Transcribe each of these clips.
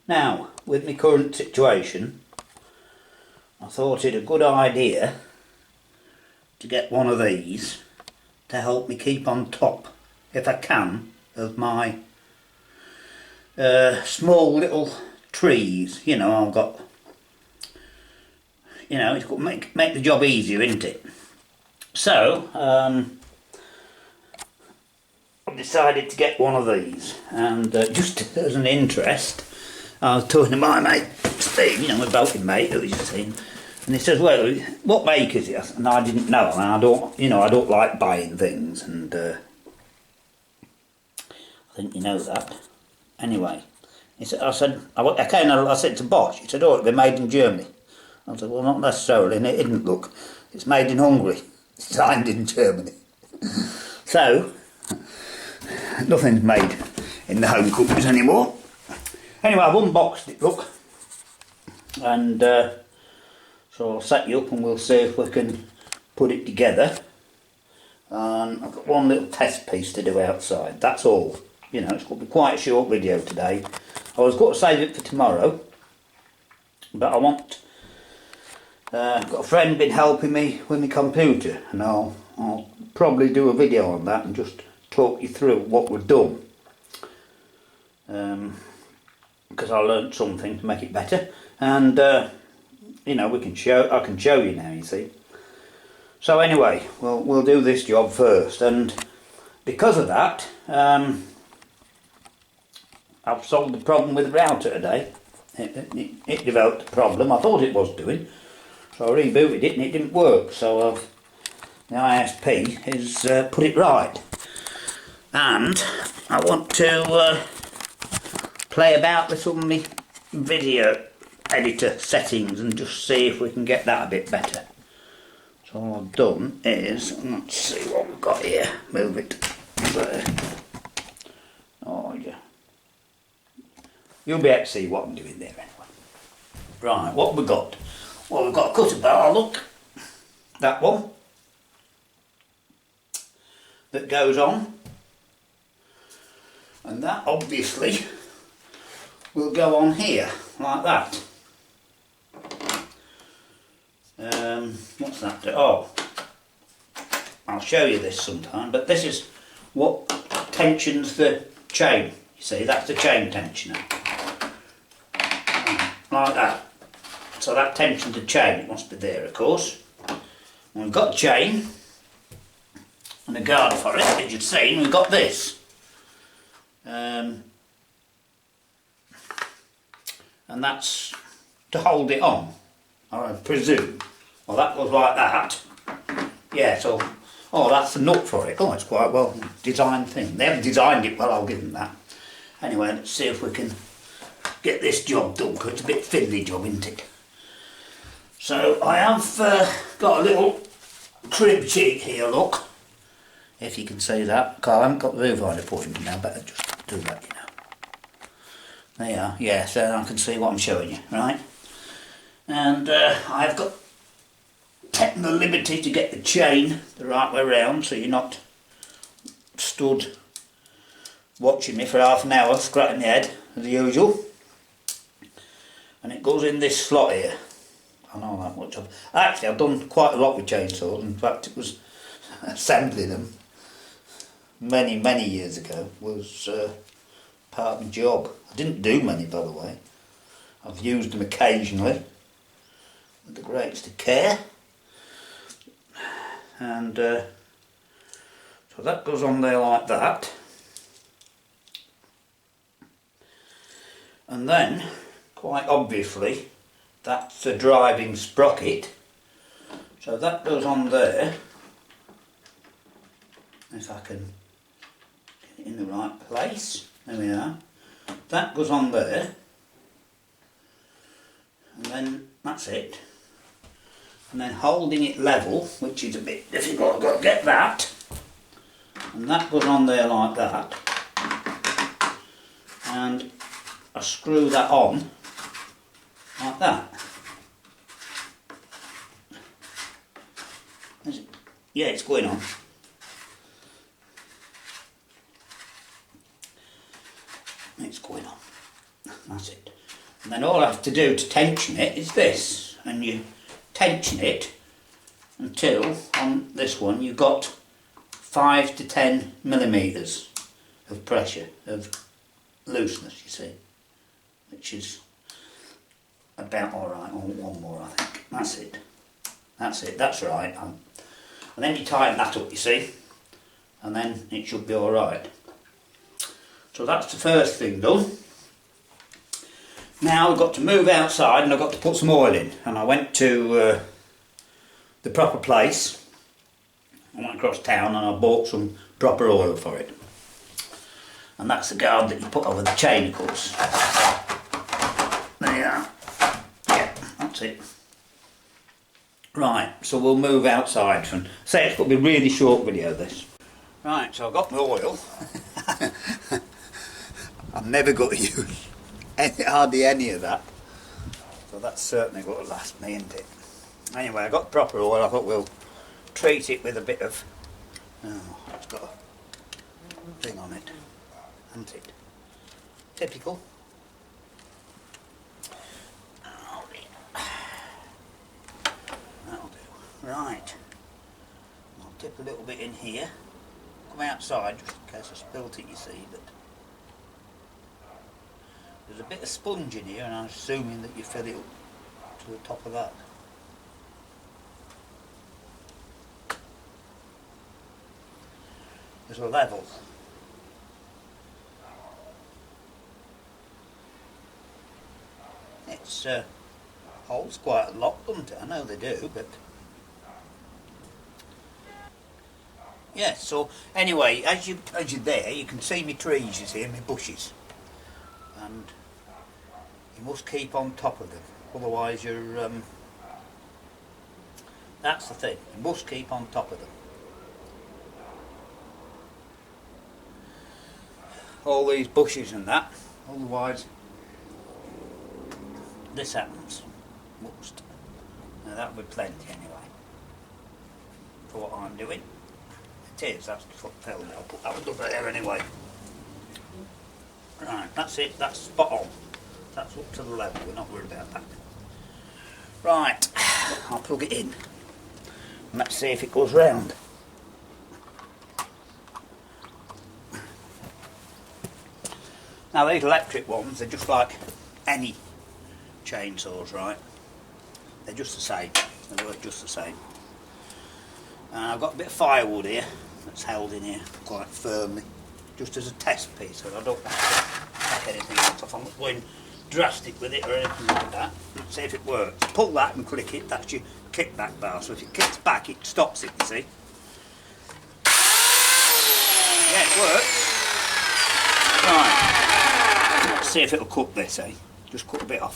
Now, with my current situation, I thought it a good idea to get one of these to help me keep on top, if I can, of my small little trees. You know, I've got, you know, it's got to make the job easier, isn't it? So, I decided to get one of these, and just as an interest, I was talking to my mate Steve, you know, my boating mate that we just seen, and he says, "Well, what make is it?" And I didn't know, and I don't, you know, I don't like buying things, and I think you know that. Anyway, he said, I said to Bosch. He said, "Oh, they're made in Germany." I said, "Well, not necessarily, and it didn't look. It's made in Hungary, designed in Germany." So, nothing's made in the home countries anymore. Anyway, I've unboxed it, look, and so I'll set you up and we'll see if we can put it together. I've got one little test piece to do outside, that's all. You know, it's going to be quite a short video today. I was going to save it for tomorrow, but I want... I've got a friend been helping me with my computer, and I'll probably do a video on that and just talk you through what we've done. Because I learnt something to make it better, and you know, I can show you now, you see. So anyway, we'll do this job first, and because of that, I've solved the problem with the router today. It developed a problem. I thought it was doing, so I rebooted it and it didn't work. So the ISP has put it right, and I want to play about with some of my video editor settings and just see if we can get that a bit better. So all I've done is, let's see what we've got here. Move it there. Oh yeah. You'll be able to see what I'm doing there anyway. Right, what have we got? Well, we've got a cutter bar, look. That one. That goes on. And that obviously will go on here, like that. What's that? Oh, I'll show you this sometime, but this is what tensions the chain. You see, that's the chain tensioner. Like that. So that tensions the chain, it must be there of course. And we've got the chain and a guard for it, as you've seen, we've got this. And that's to hold it on, I presume. Well, that goes like that. Yeah, so, oh, that's the nut for it. Oh, it's quite well designed thing. They haven't designed it well, I'll give them that. Anyway, let's see if we can get this job done, because it's a bit fiddly job, isn't it? So, I have got a little crib sheet here, look. If you can see that. I haven't got the viewfinder pointing now, better just do that, you know. There you are, yeah, so I can see what I'm showing you, right? And I've got taken the liberty to get the chain the right way round, so you're not stood watching me for half an hour, scratching my head, as usual. And it goes in this slot here. I know that much. Actually, I've done quite a lot with chainsaws. In fact, it was assembling them many years ago was part of my job. I didn't do many, by the way. I've used them occasionally with the greatest of care. And so that goes on there like that. And then, quite obviously, that's the driving sprocket. So that goes on there. If I can get it in the right place. There we are. That goes on there. And then that's it. And then holding it level, which is a bit difficult, I've got to get that. And that goes on there like that. And I screw that on like that. Yeah, it's going on. It's going on. That's it. And then all I have to do to tension it is this, and you tension it until on this one you've got 5 to 10 millimetres of pressure, of looseness, you see, which is about alright. Oh, one more I think, that's it, that's right. And then you tighten that up, you see, and then it should be alright. So that's the first thing done. Now I've got to move outside and I've got to put some oil in, and I went to the proper place. I went across town and I bought some proper oil for it, and that's the guard that you put over the chain, of course. There you are. Yeah, that's it. Right, so we'll move outside and say it's going to be a really short video, this. Right, so I've got my oil. I've never got to use hardly any of that, so that's certainly going to last me, isn't it? Anyway, I got proper oil. I thought we'll treat it with a bit of, oh, it's got a thing on it, hasn't it? Typical. That'll do. Right, I'll dip a little bit in here. Come outside just in case I spilt it, you see, but there's a bit of sponge in here, and I'm assuming that you fill it up to the top of that. There's a level. It's holds quite a lot, doesn't it? I know they do, but yeah. So anyway, as you're there, you can see my trees, you see, my bushes, and you must keep on top of them, otherwise you're that's the thing, you must keep on top of them. All these bushes and that, otherwise this happens. Must. Now that would be plenty anyway for what I'm doing. It is, that's the foot fell. I'll put that one over there anyway. Right, that's it, that's spot on. That's up to the level, we're not worried about that. Right, I'll plug it in and let's see if it goes round. Now these electric ones, they're just like any chainsaws, right? They're just the same, they work just the same. I've got a bit of firewood here that's held in here quite firmly, just as a test piece, so I don't want to take anything else off. I'm not going drastic with it or anything like that. Let's see if it works. Pull that and click it, that's your kickback bar, so if it kicks back it stops it, you see. Yeah, it works. Right, let's see if it'll cut this, eh? Just cut a bit off.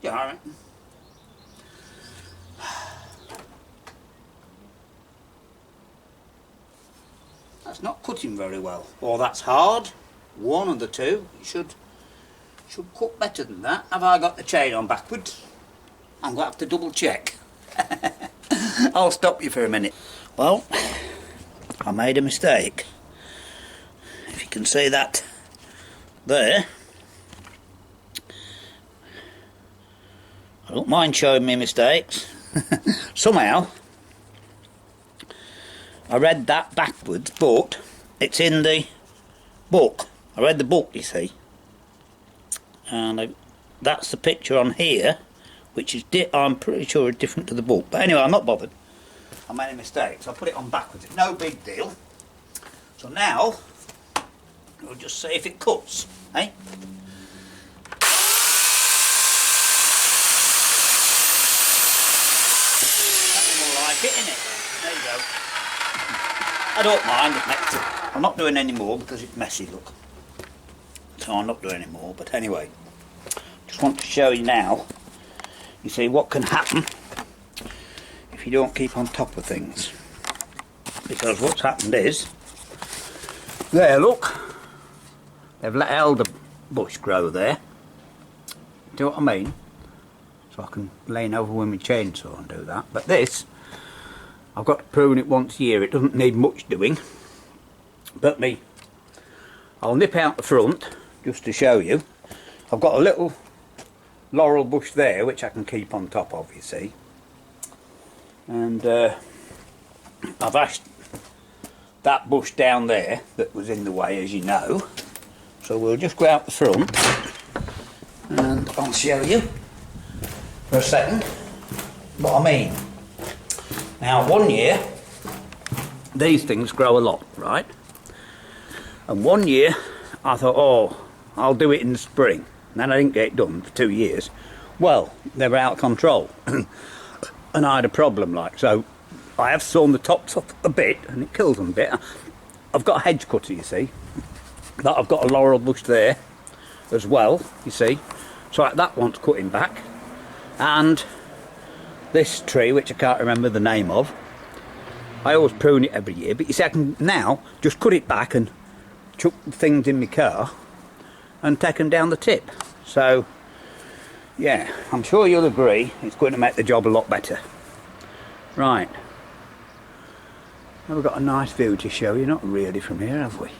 Yeah, alright. That's not cutting very well. Or that's hard. One of the two. It should cut better than that. Have I got the chain on backwards? I'm going to have to double check. I'll stop you for a minute. Well, I made a mistake. If you can see that there. I don't mind showing me mistakes. Somehow I read that backwards, but it's in the book. I read the book, you see, and that's the picture on here, which is I'm pretty sure is different to the book. But anyway, I'm not bothered. I made a mistake, so I put it on backwards. It's no big deal. So now we'll just see if it cuts, eh? Getting it. There you go. I don't mind it makes it. I'm not doing any more because it's messy, look. So I'm not doing any more, but anyway. Just want to show you now, you see what can happen if you don't keep on top of things. Because what's happened is, there look, they've let elder bush grow there. Do you know what I mean? so I can lean over with my chainsaw and do that. But this, I've got to prune it once a year. It doesn't need much doing. But I'll nip out the front just to show you. I've got a little laurel bush there which I can keep on top of, you see. And I've asked that bush down there that was in the way, as you know. So we'll just go out the front and I'll show you for a second what I mean. Now, one year these things grow a lot, right? And one year I thought, oh, I'll do it in the spring. And then I didn't get it done for 2 years. Well, they were out of control. And I had a problem, like, so I have sawn the tops off a bit and it kills them a bit. I've got a hedge cutter, you see, that I've got a laurel bush there as well, you see, so that wants cutting back. And this tree, which I can't remember the name of, I always prune it every year, but you see I can now just cut it back and chuck things in my car and take them down the tip. So yeah, I'm sure you'll agree it's going to make the job a lot better. Right, now we've got a nice view to show you, not really from here, have we?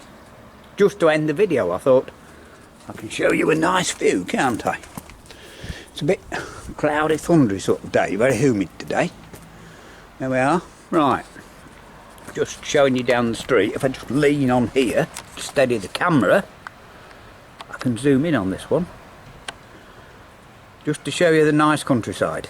Just to end the video, I thought I can show you a nice view, can't I? It's a bit cloudy, thundery sort of day, very humid today. There we are. Right, just showing you down the street. If I just lean on here to steady the camera, I can zoom in on this one, just to show you the nice countryside.